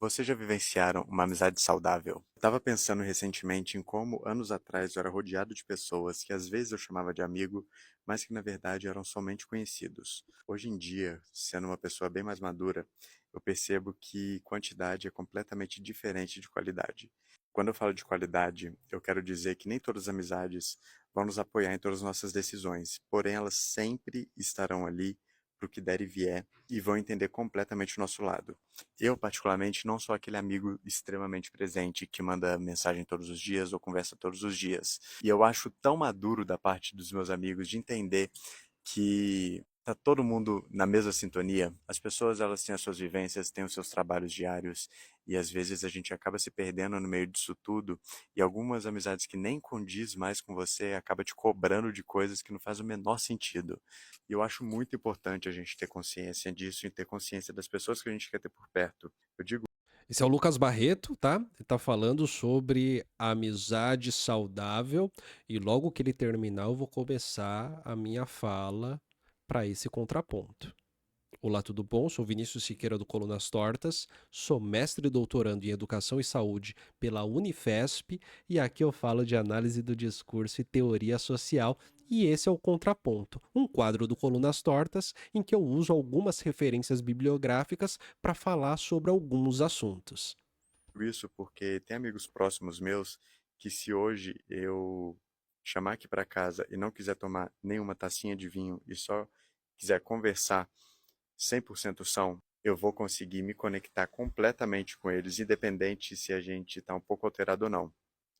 Vocês já vivenciaram uma amizade saudável? Eu estava pensando recentemente em como, anos atrás, eu era rodeado de pessoas que às vezes eu chamava de amigo, mas que na verdade eram somente conhecidos. Hoje em dia, sendo uma pessoa bem mais madura, eu percebo que quantidade é completamente diferente de qualidade. Quando eu falo de qualidade, eu quero dizer que nem todas as amizades vão nos apoiar em todas as nossas decisões, porém elas sempre estarão ali para o que der e vier e vão entender completamente o nosso lado. Eu, particularmente, não sou aquele amigo extremamente presente que manda mensagem todos os dias ou conversa todos os dias. E eu acho tão maduro da parte dos meus amigos de entender que tá todo mundo na mesma sintonia. As pessoas, elas têm as suas vivências, têm os seus trabalhos diários, e às vezes a gente acaba se perdendo no meio disso tudo, e algumas amizades que nem condiz mais com você acaba te cobrando de coisas que não faz o menor sentido. E eu acho muito importante a gente ter consciência disso e ter consciência das pessoas que a gente quer ter por perto. Eu digo Esse é o Lucas Barreto, tá? Ele tá falando sobre a amizade saudável e logo que ele terminar eu vou começar a minha fala para esse contraponto. Olá, tudo bom? Sou Vinícius Siqueira do Colunas Tortas, sou mestre e doutorando em Educação e Saúde pela Unifesp e aqui eu falo de análise do discurso e teoria social e esse é o Contraponto, um quadro do Colunas Tortas em que eu uso algumas referências bibliográficas para falar sobre alguns assuntos. isso porque tem amigos próximos meus que se hoje eu chamar aqui para casa e não quiser tomar nenhuma tacinha de vinho e só quiser conversar 100% são, eu vou conseguir me conectar completamente com eles, independente se a gente está um pouco alterado ou não.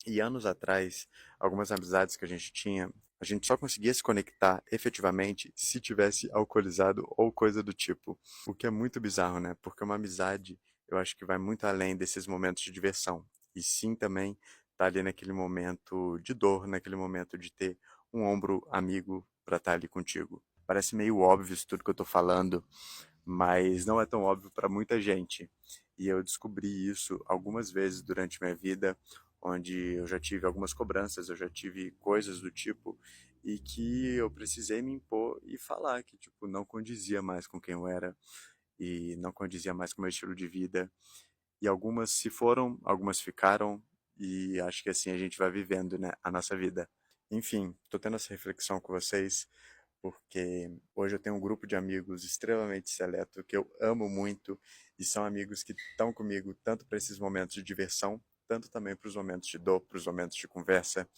E anos atrás, algumas amizades que a gente tinha, a gente só conseguia se conectar efetivamente se tivesse alcoolizado ou coisa do tipo. O que é muito bizarro, né? Porque uma amizade, eu acho que vai muito além desses momentos de diversão. E sim também tá ali naquele momento de dor, naquele momento de ter um ombro amigo para estar ali contigo. Parece meio óbvio isso tudo que eu tô falando, mas não é tão óbvio para muita gente. E eu descobri isso algumas vezes durante minha vida, onde eu já tive algumas cobranças, eu já tive coisas do tipo, e que eu precisei me impor e falar que tipo não condizia mais com quem eu era e não condizia mais com o meu estilo de vida. E algumas se foram, algumas ficaram, e acho que assim a gente vai vivendo, né, a nossa vida. Enfim, tô tendo essa reflexão com vocês porque hoje eu tenho um grupo de amigos extremamente seleto que eu amo muito e são amigos que estão comigo tanto para esses momentos de diversão, tanto também para os momentos de dor, para os momentos de conversa.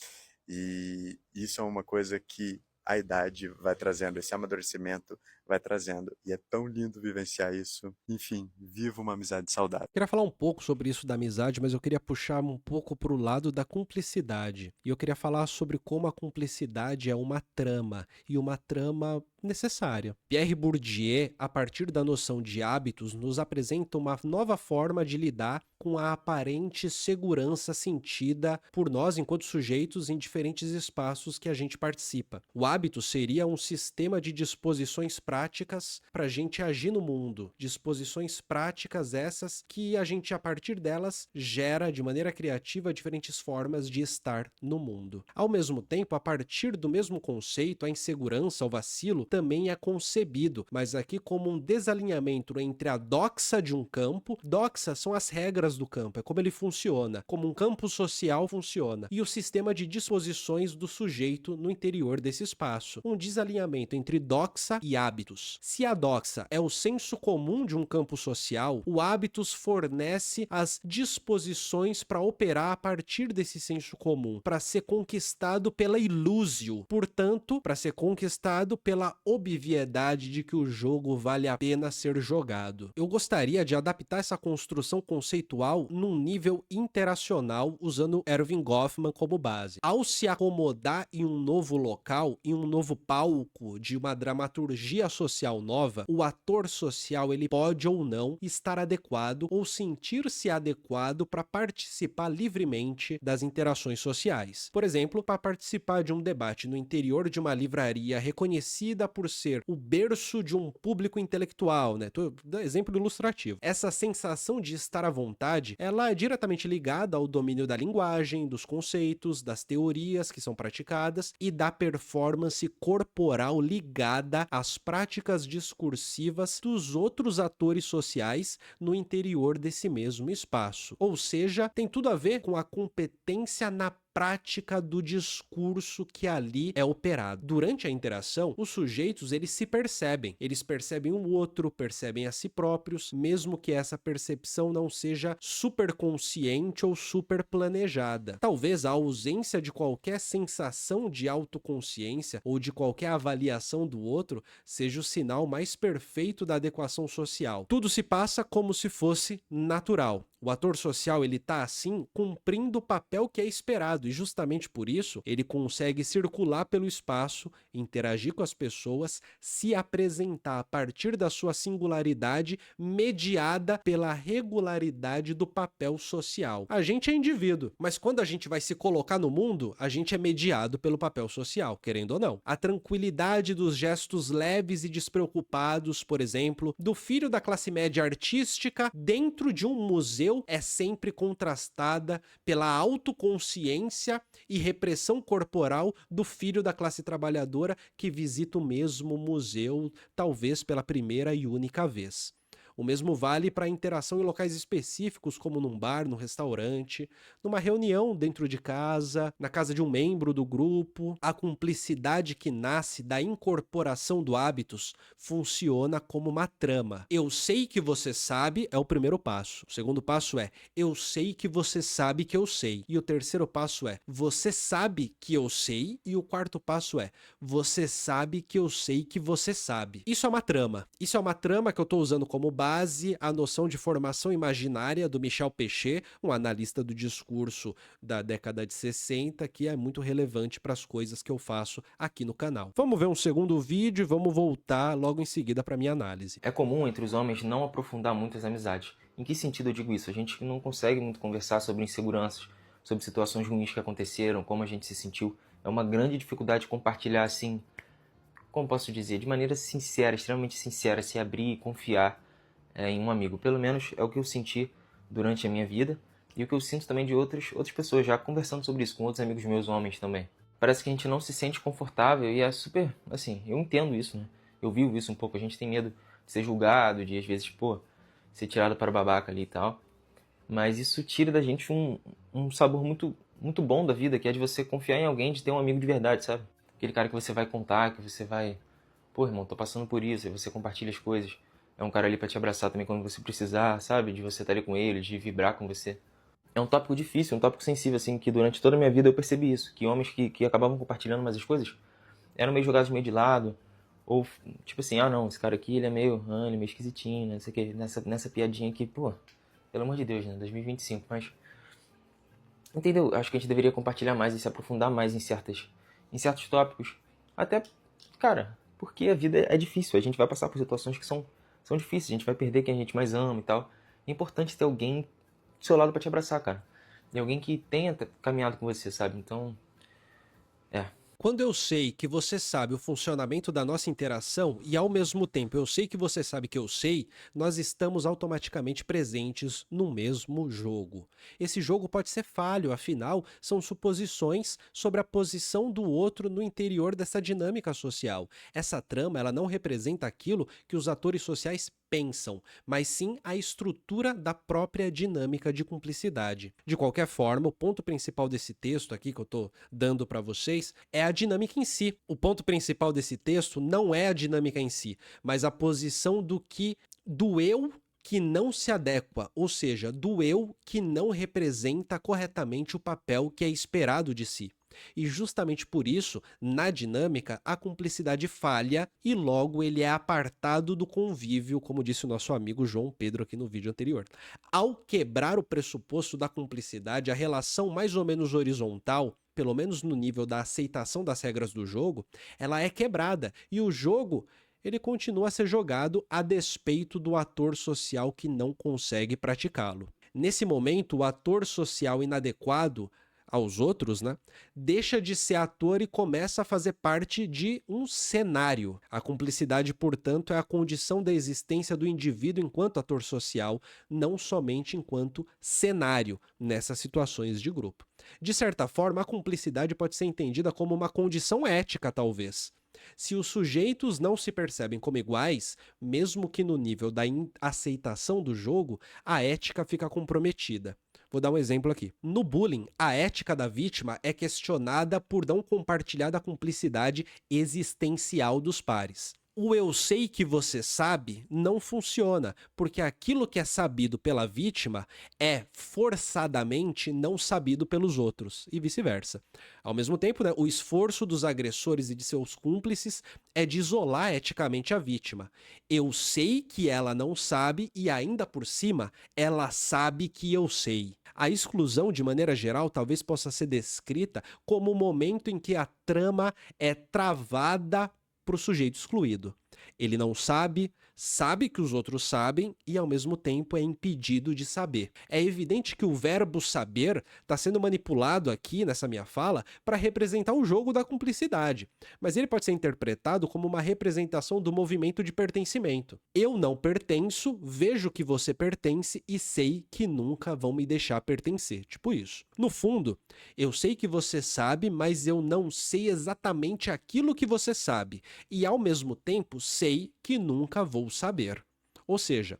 E isso é uma coisa que a idade vai trazendo, esse amadurecimento vai trazendo. E é tão lindo vivenciar isso. Enfim, viva uma amizade saudável. Queria falar um pouco sobre isso da amizade, mas eu queria puxar um pouco para o lado da cumplicidade. E eu queria falar sobre como a cumplicidade é uma trama, e uma trama necessária. Pierre Bourdieu, a partir da noção de hábitos, nos apresenta uma nova forma de lidar com a aparente segurança sentida por nós enquanto sujeitos em diferentes espaços que a gente participa. O hábito seria um sistema de disposições práticas para a gente agir no mundo, disposições práticas essas que a gente, a partir delas, gera de maneira criativa diferentes formas de estar no mundo. Ao mesmo tempo, a partir do mesmo conceito, a insegurança, o vacilo, também é concebido, mas aqui como um desalinhamento entre a doxa de um campo, doxa são as regras do campo, é como ele funciona, como um campo social funciona, e o sistema de disposições do sujeito no interior desse espaço. Um desalinhamento entre doxa e hábitos. Se a doxa é o senso comum de um campo social, o hábitos fornece as disposições para operar a partir desse senso comum, para ser conquistado pela ilúsio, portanto, para ser conquistado pela obviedade de que o jogo vale a pena ser jogado. Eu gostaria de adaptar essa construção conceitual num nível interacional usando Erving Goffman como base. Ao se acomodar em um novo local, em um novo palco de uma dramaturgia social nova, o ator social ele pode ou não estar adequado ou sentir-se adequado para participar livremente das interações sociais. Por exemplo, para participar de um debate no interior de uma livraria reconhecida por ser o berço de um público intelectual, né? Tô dando exemplo ilustrativo. Essa sensação de estar à vontade, ela é diretamente ligada ao domínio da linguagem, dos conceitos, das teorias que são praticadas e da performance performance corporal ligada às práticas discursivas dos outros atores sociais no interior desse mesmo espaço. Ou seja, tem tudo a ver com a competência na prática do discurso que ali é operado. Durante a interação, os sujeitos eles se percebem, eles percebem o outro, percebem a si próprios, mesmo que essa percepção não seja super consciente ou super planejada. Talvez a ausência de qualquer sensação de autoconsciência ou de qualquer avaliação do outro seja o sinal mais perfeito da adequação social. Tudo se passa como se fosse natural. O ator social ele tá assim cumprindo o papel que é esperado e justamente por isso ele consegue circular pelo espaço, interagir com as pessoas, se apresentar a partir da sua singularidade mediada pela regularidade do papel social. A gente é indivíduo, mas quando a gente vai se colocar no mundo, a gente é mediado pelo papel social, querendo ou não. A tranquilidade dos gestos leves e despreocupados, por exemplo, do filho da classe média artística dentro de um museu é sempre contrastada pela autoconsciência e repressão corporal do filho da classe trabalhadora que visita o mesmo museu, talvez pela primeira e única vez. O mesmo vale para a interação em locais específicos, como num bar, num restaurante, numa reunião dentro de casa, na casa de um membro do grupo. A cumplicidade que nasce da incorporação do hábitos funciona como uma trama. Eu sei que você sabe é o primeiro passo. O segundo passo é eu sei que você sabe que eu sei. E o terceiro passo é você sabe que eu sei. E o quarto passo é você sabe que eu sei que você sabe. Isso é uma trama. Isso é uma trama que eu estou usando como base a noção de formação imaginária do Michel Pechet, um analista do discurso da década de 60, que é muito relevante para as coisas que eu faço aqui no canal. Vamos ver um segundo vídeo e vamos voltar logo em seguida para minha análise. É comum entre os homens não aprofundar muito as amizades. Em que sentido eu digo isso? A gente não consegue muito conversar sobre inseguranças, sobre situações ruins que aconteceram, como a gente se sentiu. É uma grande dificuldade compartilhar assim, como posso dizer, de maneira sincera, extremamente sincera, se abrir e confiar em um amigo. Pelo menos é o que eu senti durante a minha vida e o que eu sinto também de outras pessoas, já conversando sobre isso com outros amigos meus homens também. Parece que a gente não se sente confortável e é super, assim, eu entendo isso, né? Eu vivo isso um pouco, a gente tem medo de ser julgado, de às vezes, ser tirado para babaca ali e tal. Mas isso tira da gente um sabor muito, muito bom da vida, que é de você confiar em alguém, de ter um amigo de verdade, sabe? Aquele cara que você vai contar, que você vai... Pô, irmão, tô passando por isso, e você compartilha as coisas. É um cara ali pra te abraçar também quando você precisar, sabe? De você estar ali com ele, de vibrar com você. É um tópico difícil, um tópico sensível, assim, que durante toda a minha vida eu percebi isso. Que homens que acabavam compartilhando mais as coisas eram meio jogados meio de lado. Ou, tipo assim, não, esse cara aqui, ele é meio esquisitinho, né? Não sei o que, nessa piadinha aqui, pelo amor de Deus, né? 2025, mas... Entendeu? Acho que a gente deveria compartilhar mais e se aprofundar mais em certos tópicos. Até, cara, porque a vida é difícil. A gente vai passar por situações que são difíceis. A gente vai perder quem a gente mais ama e tal. É importante ter alguém do seu lado pra te abraçar, cara. E alguém que tenha caminhado com você, sabe? Então, Quando eu sei que você sabe o funcionamento da nossa interação e ao mesmo tempo eu sei que você sabe que eu sei, nós estamos automaticamente presentes no mesmo jogo. Esse jogo pode ser falho, afinal, são suposições sobre a posição do outro no interior dessa dinâmica social. Essa trama, ela não representa aquilo que os atores sociais pensam, mas sim a estrutura da própria dinâmica de cumplicidade. De qualquer forma, o ponto principal desse texto aqui que eu tô dando para vocês é a dinâmica em si. O ponto principal desse texto não é a dinâmica em si, mas a posição do eu que não se adequa, ou seja, do eu que não representa corretamente o papel que é esperado de si. E justamente por isso, na dinâmica, a cumplicidade falha e logo ele é apartado do convívio, como disse o nosso amigo João Pedro aqui no vídeo anterior. Ao quebrar o pressuposto da cumplicidade, a relação mais ou menos horizontal, pelo menos no nível da aceitação das regras do jogo, ela é quebrada e o jogo ele continua a ser jogado a despeito do ator social que não consegue praticá-lo. Nesse momento, o ator social inadequado aos outros, né, deixa de ser ator e começa a fazer parte de um cenário. A cumplicidade, portanto, é a condição da existência do indivíduo enquanto ator social, não somente enquanto cenário nessas situações de grupo. De certa forma, a cumplicidade pode ser entendida como uma condição ética, talvez. Se os sujeitos não se percebem como iguais, mesmo que no nível da aceitação do jogo, a ética fica comprometida. Vou dar um exemplo aqui. No bullying, a ética da vítima é questionada por não compartilhar da cumplicidade existencial dos pares. O eu sei que você sabe não funciona, porque aquilo que é sabido pela vítima é forçadamente não sabido pelos outros, e vice-versa. Ao mesmo tempo, né, o esforço dos agressores e de seus cúmplices é de isolar eticamente a vítima. Eu sei que ela não sabe e ainda por cima, ela sabe que eu sei. A exclusão, de maneira geral, talvez possa ser descrita como o momento em que a trama é travada para o sujeito excluído. Ele não sabe, sabe que os outros sabem e, ao mesmo tempo, é impedido de saber. É evidente que o verbo saber está sendo manipulado aqui, nessa minha fala, para representar o jogo da cumplicidade. Mas ele pode ser interpretado como uma representação do movimento de pertencimento. Eu não pertenço, vejo que você pertence e sei que nunca vão me deixar pertencer. Tipo isso. No fundo, eu sei que você sabe, mas eu não sei exatamente aquilo que você sabe. E, ao mesmo tempo, sei que nunca vou saber. Ou seja,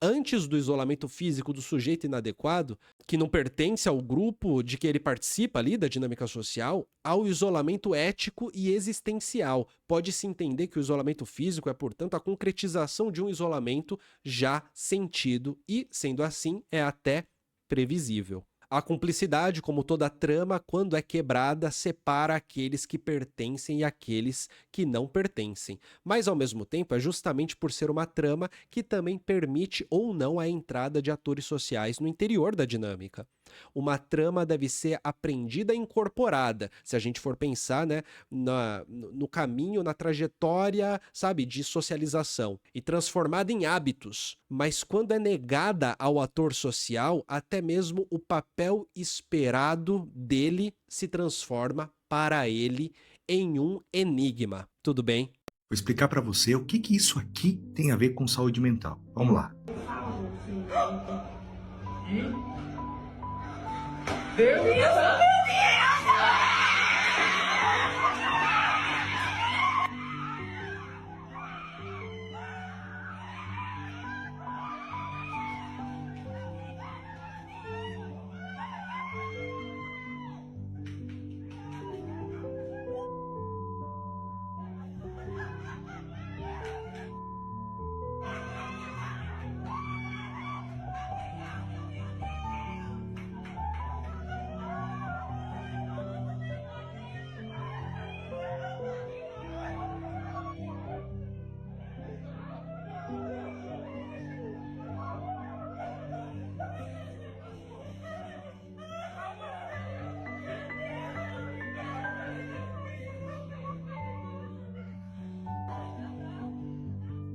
antes do isolamento físico do sujeito inadequado, que não pertence ao grupo de que ele participa ali da dinâmica social, há o isolamento ético e existencial. Pode-se entender que o isolamento físico é, portanto, a concretização de um isolamento já sentido e, sendo assim, é até previsível. A cumplicidade, como toda trama, quando é quebrada, separa aqueles que pertencem e aqueles que não pertencem. Mas, ao mesmo tempo, é justamente por ser uma trama que também permite ou não a entrada de atores sociais no interior da dinâmica. Uma trama deve ser aprendida e incorporada, se a gente for pensar, né, no caminho, na trajetória, sabe, de socialização, e transformada em hábitos. Mas quando é negada ao ator social, até mesmo o papel esperado dele se transforma para ele em um enigma. Tudo bem? Vou explicar para você o que isso aqui tem a ver com saúde mental. Vamos lá.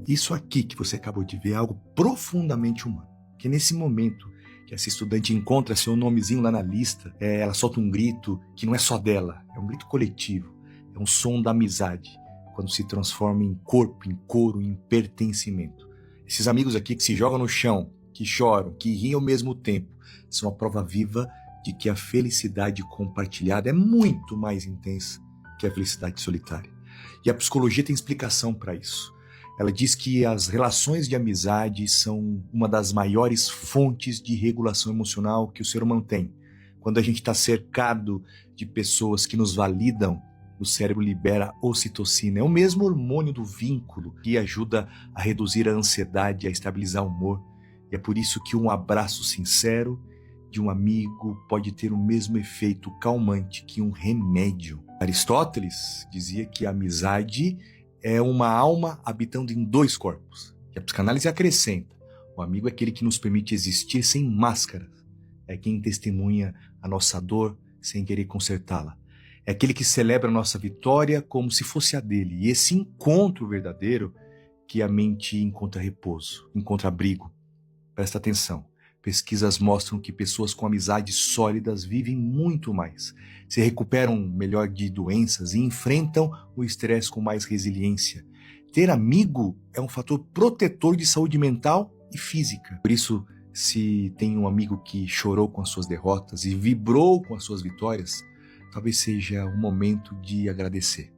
Isso aqui que você acabou de ver é algo profundamente humano. Que nesse momento que essa estudante encontra seu nomezinho lá na lista, ela solta um grito que não é só dela, é um grito coletivo. É um som da amizade, quando se transforma em corpo, em coro, em pertencimento. Esses amigos aqui que se jogam no chão, que choram, que riem ao mesmo tempo, são a prova viva de que a felicidade compartilhada é muito mais intensa que a felicidade solitária. E a psicologia tem explicação para isso. Ela diz que as relações de amizade são uma das maiores fontes de regulação emocional que o ser humano tem. Quando a gente está cercado de pessoas que nos validam, o cérebro libera ocitocina. É o mesmo hormônio do vínculo que ajuda a reduzir a ansiedade, a estabilizar o humor. E é por isso que um abraço sincero de um amigo pode ter o mesmo efeito calmante que um remédio. Aristóteles dizia que a amizade é uma alma habitando em dois corpos. E a psicanálise acrescenta: o amigo é aquele que nos permite existir sem máscaras. É quem testemunha a nossa dor sem querer consertá-la. É aquele que celebra a nossa vitória como se fosse a dele. E esse encontro verdadeiro que a mente encontra repouso, encontra abrigo. Presta atenção. Pesquisas mostram que pessoas com amizades sólidas vivem muito mais, se recuperam melhor de doenças e enfrentam o estresse com mais resiliência. Ter amigo é um fator protetor de saúde mental e física. Por isso, se tem um amigo que chorou com as suas derrotas e vibrou com as suas vitórias, talvez seja o momento de agradecer.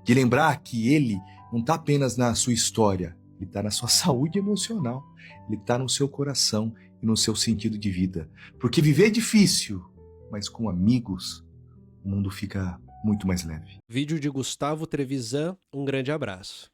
De lembrar que ele não está apenas na sua história, ele está na sua saúde emocional, ele está no seu coração e no seu sentido de vida. Porque viver é difícil, mas com amigos, o mundo fica muito mais leve. Vídeo de Gustavo Trevisan, um grande abraço.